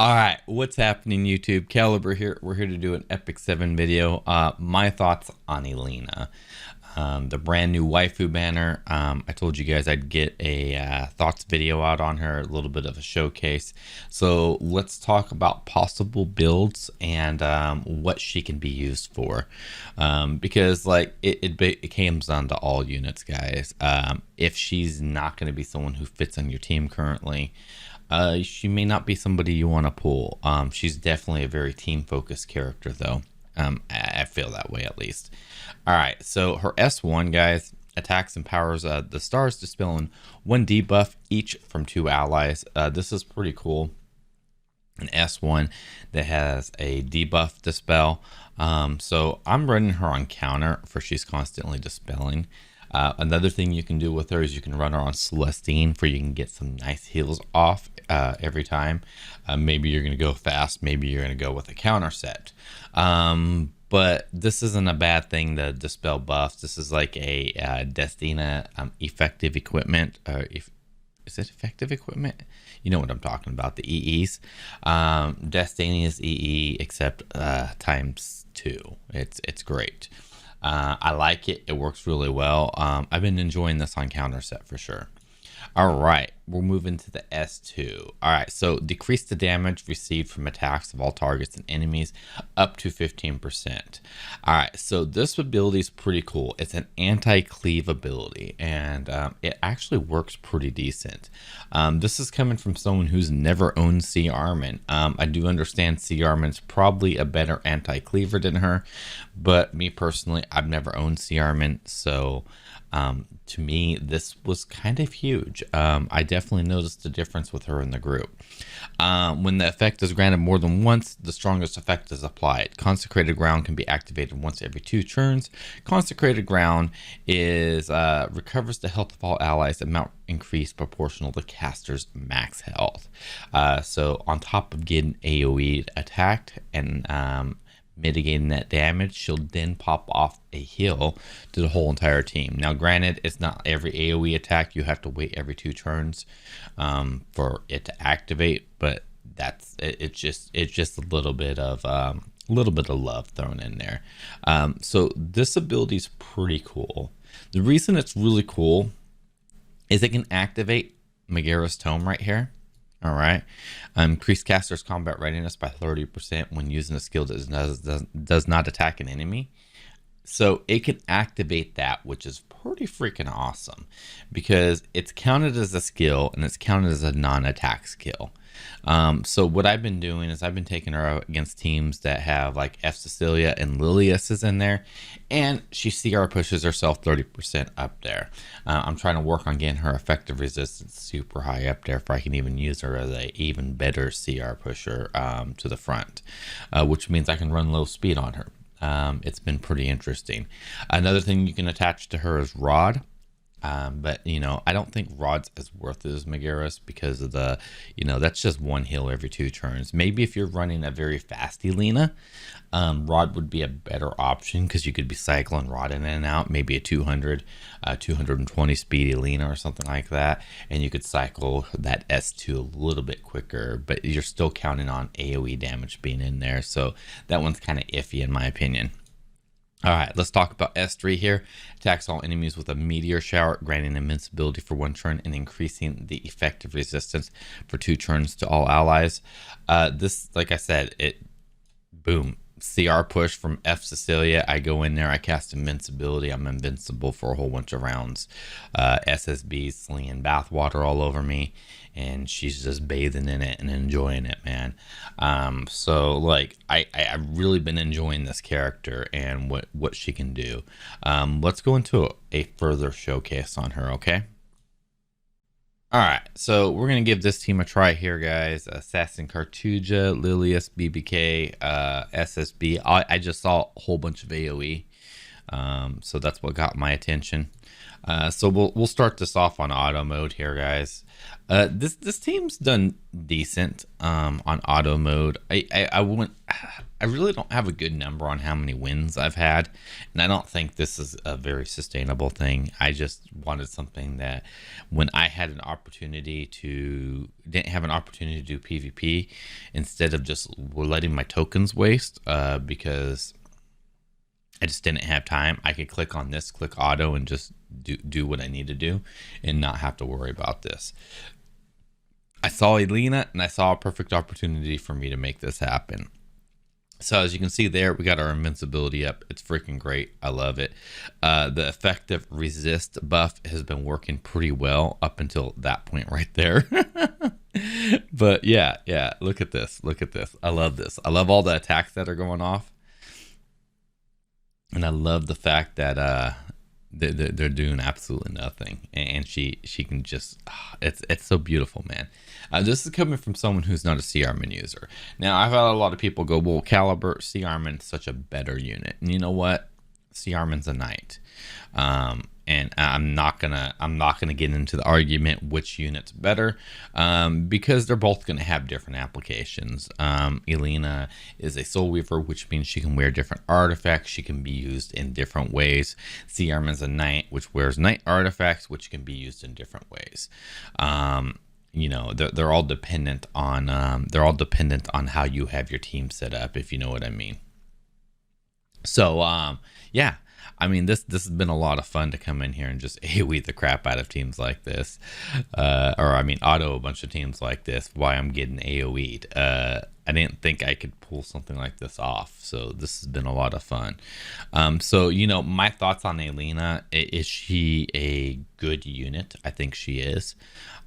All right, what's happening, YouTube? Caliber here. We're here to do an Epic 7 video. My thoughts on Elena, the brand new waifu banner. I told you guys I'd get a thoughts video out on her, a little bit of a showcase. So let's talk about possible builds and what she can be used for. Because like it comes down to all units, guys. If she's not going to be someone who fits on your team currently, she may not be somebody you want to pull. She's definitely a very team-focused character, though. I feel that way, at least. All right, so her S1, guys, attacks and powers the stars, dispelling 1 debuff each from 2 allies. This is pretty cool. An S1 that has a debuff dispel. So I'm running her on counter for she's constantly dispelling. Another thing you can do with her is you can run her on Celestine for you can get some nice heals off every time. Maybe you're going to go fast. Maybe you're going to go with a counter set. But this isn't a bad thing to dispel buffs. This is like a Destina effective equipment. Is it effective equipment? You know what I'm talking about, the EEs. Destinia's EE except times 2. It's great. I like it. It works really well. I've been enjoying this on counter set for sure. All right, we're moving to the S2. All right, so decrease the damage received from attacks of all targets and enemies up to 15%. All right, so this ability is pretty cool. It's an anti-cleave ability, and it actually works pretty decent. This is coming from someone who's never owned C Armin. I do understand C Armin's probably a better anti-cleaver than her, but me personally, I've never owned C Armin, so to me, this was kind of huge. I definitely noticed the difference with her in the group. When the effect is granted more than once, the strongest effect is applied. Consecrated Ground can be activated once every 2 turns. Consecrated Ground is recovers the health of all allies, amount increased proportional to caster's max health. So on top of getting AoE attacked and mitigating that damage, she'll then pop off a heal to the whole entire team. Now granted, it's not every AoE attack you have to wait every 2 turns for it to activate, but that's it. It's just a little bit of love thrown in there. So this ability is pretty cool. The reason it's really cool is it can activate Megara's Tome right here. All right, increase caster's combat readiness by 30% when using a skill that does not attack an enemy. So it can activate that, which is pretty freaking awesome because it's counted as a skill and it's counted as a non-attack skill. So what I've been doing is I've been taking her out against teams that have like F Cecilia and Lilius is in there, and she CR pushes herself 30% up there. I'm trying to work on getting her effective resistance super high up there if I can even use her as a even better CR pusher to the front, which means I can run low speed on her. It's been pretty interesting. Another thing you can attach to her is Rod. But you know, I don't think Rod's as worth it as Megara's because of the, you know, that's just 1 heal every 2 turns. Maybe if you're running a very fast Elena, Rod would be a better option because you could be cycling Rod in and out, maybe a 220 speed Elena or something like that, and you could cycle that S2 a little bit quicker, but you're still counting on AoE damage being in there, so that one's kind of iffy in my opinion. All right, let's talk about S3 here. Attacks all enemies with a meteor shower, granting invincibility for 1 turn and increasing the effective resistance for 2 turns to all allies. This, like I said, boom. CR push from F Cecilia. I go in there, I cast invincibility. I'm invincible for a whole bunch of rounds. SSB slinging bathwater all over me, and she's just bathing in it and enjoying it, man. So like I've really been enjoying this character and what she can do. Let's go into a further showcase on her, okay? All right, so we're gonna give this team a try here, guys. Assassin Cartuja, Lilius, BBK, SSB. I just saw a whole bunch of AoE. So that's what got my attention. So we'll start this off on auto mode here, guys. This team's done decent on auto mode. I really don't have a good number on how many wins I've had, and I don't think this is a very sustainable thing. I just wanted something that when I had an opportunity to didn't have an opportunity to do PvP, instead of just letting my tokens waste, because I just didn't have time. I could click on this, click auto, and just do what I need to do and not have to worry about this. I saw Elena, and I saw a perfect opportunity for me to make this happen. So as you can see there, we got our invincibility up. It's freaking great. I love it. The effective resist buff has been working pretty well up until that point right there. But yeah, look at this. Look at this. I love this. I love all the attacks that are going off. And I love the fact that they're doing absolutely nothing, and she can just it's so beautiful, man. This is coming from someone who's not a C Armin user. Now I've had a lot of people go, well, Caliber, C Armin's such a better unit, and you know what, C Armin's a knight. And I'm not gonna get into the argument which unit's better, because they're both gonna have different applications. Elena is a soul weaver, which means she can wear different artifacts. She can be used in different ways. C Armin's a knight, which wears knight artifacts, which can be used in different ways. You know, they're all dependent on how you have your team set up, if you know what I mean. So yeah. I mean, this has been a lot of fun to come in here and just AoE the crap out of teams like this. Auto a bunch of teams like this while I'm getting AoE'd. I didn't think I could pull something like this off. So this has been a lot of fun. So, you know, my thoughts on Elena. Is she a good unit? I think she is.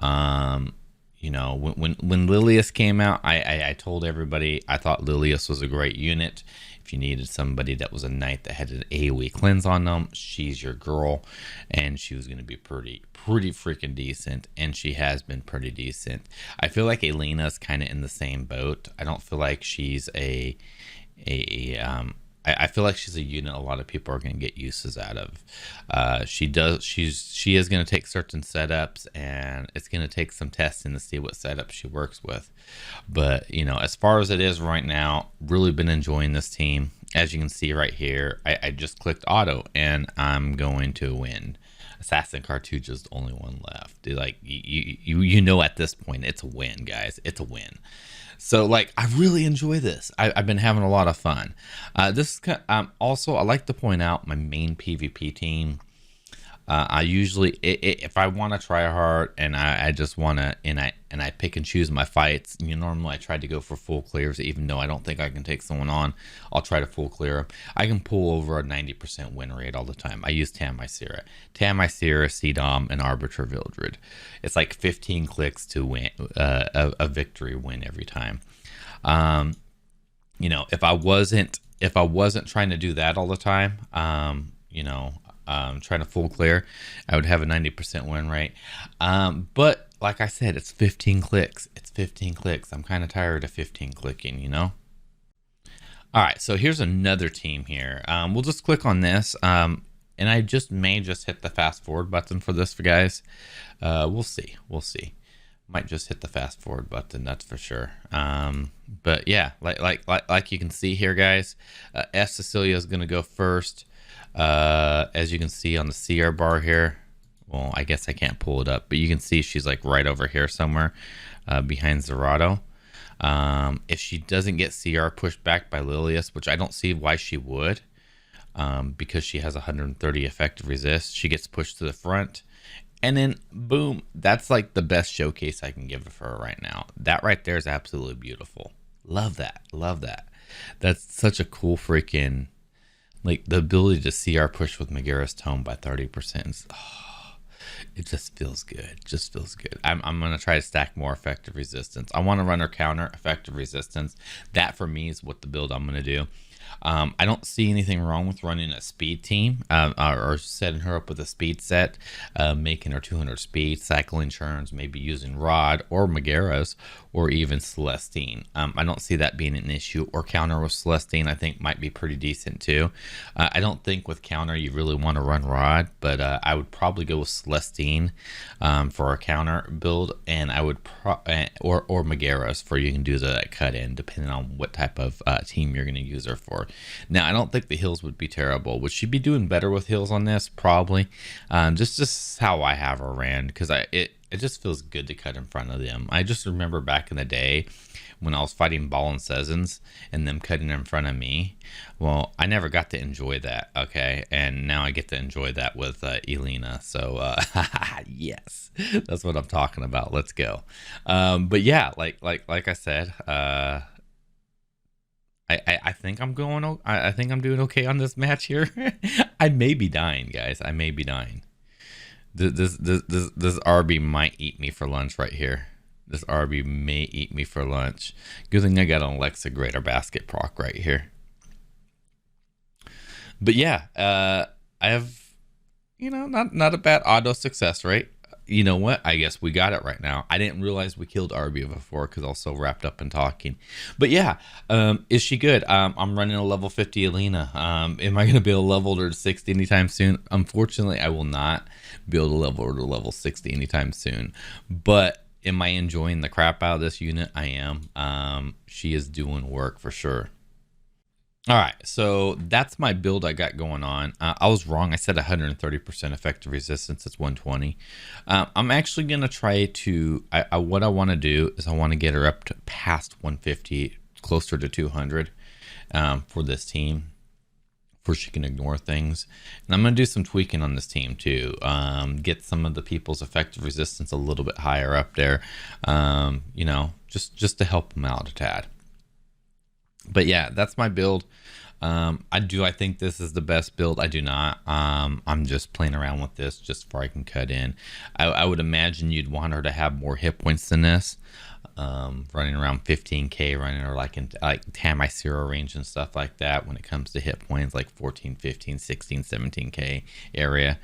You know, when Lilius came out, I told everybody I thought Lilius was a great unit. If you needed somebody that was a knight that had an AoE cleanse on them, she's your girl, and she was going to be pretty freaking decent, and she has been pretty decent. I feel like Elena's kind of in the same boat. I don't feel like she's I feel like she's a unit a lot of people are going to get uses out of. She is going to take certain setups, and it's going to take some testing to see what setup she works with. But, you know, as far as it is right now, really been enjoying this team. As you can see right here, I just clicked auto, and I'm going to win. Assassin Cartouche is the only one left. Like, you know, at this point, it's a win, guys. It's a win. So, like, I really enjoy this. I've been having a lot of fun. Also, I like to point out my main PvP team. I usually, if I want to try hard and I just want to, and I pick and choose my fights. You know, normally I try to go for full clears, even though I don't think I can take someone on. I'll try to full clear. I can pull over a 90% win rate all the time. I use Tamysera, CDOM, and Arbiter Vildred. It's like 15 clicks to win a victory win every time. You know, if I wasn't trying to do that all the time, you know, trying to full clear, I would have a 90% win rate. But like I said, it's 15 clicks. It's 15 clicks. I'm kind of tired of 15 clicking, you know? All right, so here's another team here. We'll just click on this. And I may just hit the fast forward button for this, for guys. We'll see. Might just hit the fast forward button, that's for sure. But yeah, like you can see here, guys, S Cecilia is going to go first. As you can see on the CR bar here, well, I guess I can't pull it up, but you can see she's like right over here somewhere, behind Zerato. If she doesn't get CR pushed back by Lilius, which I don't see why she would, because she has 130 effective resist, she gets pushed to the front, and then boom, that's like the best showcase I can give her right now. That right there is absolutely beautiful. Love that. That's such a cool freaking, like, the ability to CR push with Megara's Tome by 30%. It just feels good. I'm going to try to stack more effective resistance. I want to run her counter effective resistance. That for me is what the build I'm going to do. I don't see anything wrong with running a speed team, or setting her up with a speed set, making her 200 speed, cycling churns, maybe using Rod or Magaras or even Celestine. I don't see that being an issue. Or counter with Celestine, I think might be pretty decent too. I don't think with counter you really want to run Rod, but I would probably go with Celestine for a counter build, and I would or Magaras for you can do the cut in depending on what type of team you're going to use her for. Now I don't think the heals would be terrible. Would she be doing better with heals on this? Probably. Just how I have her ran, because it just feels good to cut in front of them. I just remember back in the day when I was fighting Ball and Sezins and them cutting in front of me. Well, I never got to enjoy that, okay? And now I get to enjoy that with Elena. So, yes, that's what I'm talking about. Let's go. But yeah, like I said, I think I'm going. I think I'm doing okay on this match here. I may be dying, guys. I may be dying. This RB might eat me for lunch right here. This RB may eat me for lunch. Good thing I got an Alexa Greater Basket proc right here. But yeah, I have, not a bad auto success rate. You know what? I guess we got it right now. I didn't realize we killed RB before because I was so wrapped up in talking. But yeah, is she good? I'm running a level 50 Elena. Am I going to be able to level her to 60 anytime soon? Unfortunately, I will not be able to level her to level 60 anytime soon. But am I enjoying the crap out of this unit? I am. She is doing work for sure. All right, so that's my build I got going on. I was wrong. I said 130% effective resistance. It's 120. I'm actually going to try to, what I want to do is I want to get her up to past 150, closer to 200 for this team, before she can ignore things. And I'm going to do some tweaking on this team too. Get some of the people's effective resistance a little bit higher up there, just to help them out a tad. But yeah, that's my build. I think this is the best build. I do not. I'm just playing around with this just for I can cut in. I would imagine you'd want her to have more hit points than this. Running around 15k, running her like in Tamisira range and stuff like that when it comes to hit points, like 14, 15, 16, 17k area.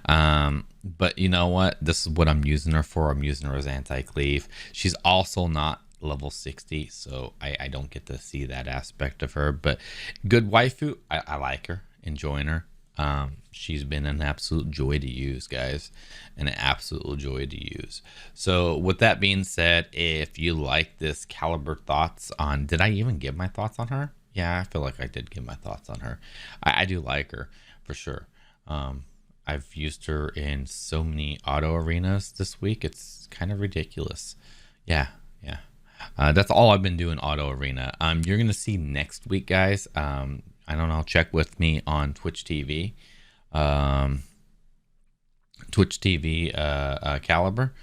But you know what? This is what I'm using her for. I'm using her as anti-cleave. She's also not level 60, so I don't get to see that aspect of her, but good waifu. I like her, enjoying her. She's been an absolute joy to use, guys, an absolute joy to use. So with that being said, if you like this caliber thoughts on, did I even give my thoughts on her? Yeah, I feel like I did give my thoughts on her. I do like her for sure. I've used her in so many auto arenas this week, it's kind of ridiculous. Yeah. That's all I've been doing auto arena. You're gonna see next week, guys. I don't know. Check with me on Twitch TV. Twitch TV caliber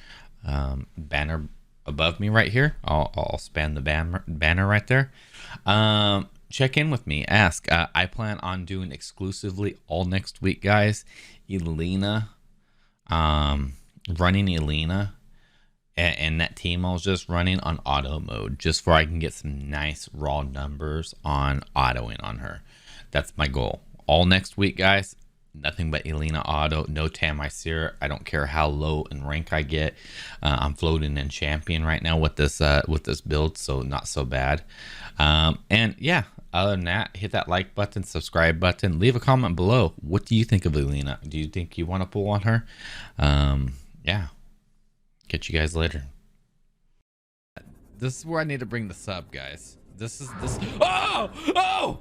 banner above me right here. I'll span the banner right there. Check in with me. Ask. I plan on doing exclusively all next week, guys. Elena, running Elena. And that team I was just running on auto mode, just so I can get some nice raw numbers on autoing on her. That's my goal. All next week, guys. Nothing but Elena auto. No Tamisira. I don't care how low in rank I get. I'm floating in champion right now with this build, so not so bad. And yeah, other than that, hit that like button, subscribe button, leave a comment below. What do you think of Elena? Do you think you want to pull on her? Yeah. Catch you guys later. This is where I need to bring the sub, guys. This. Oh!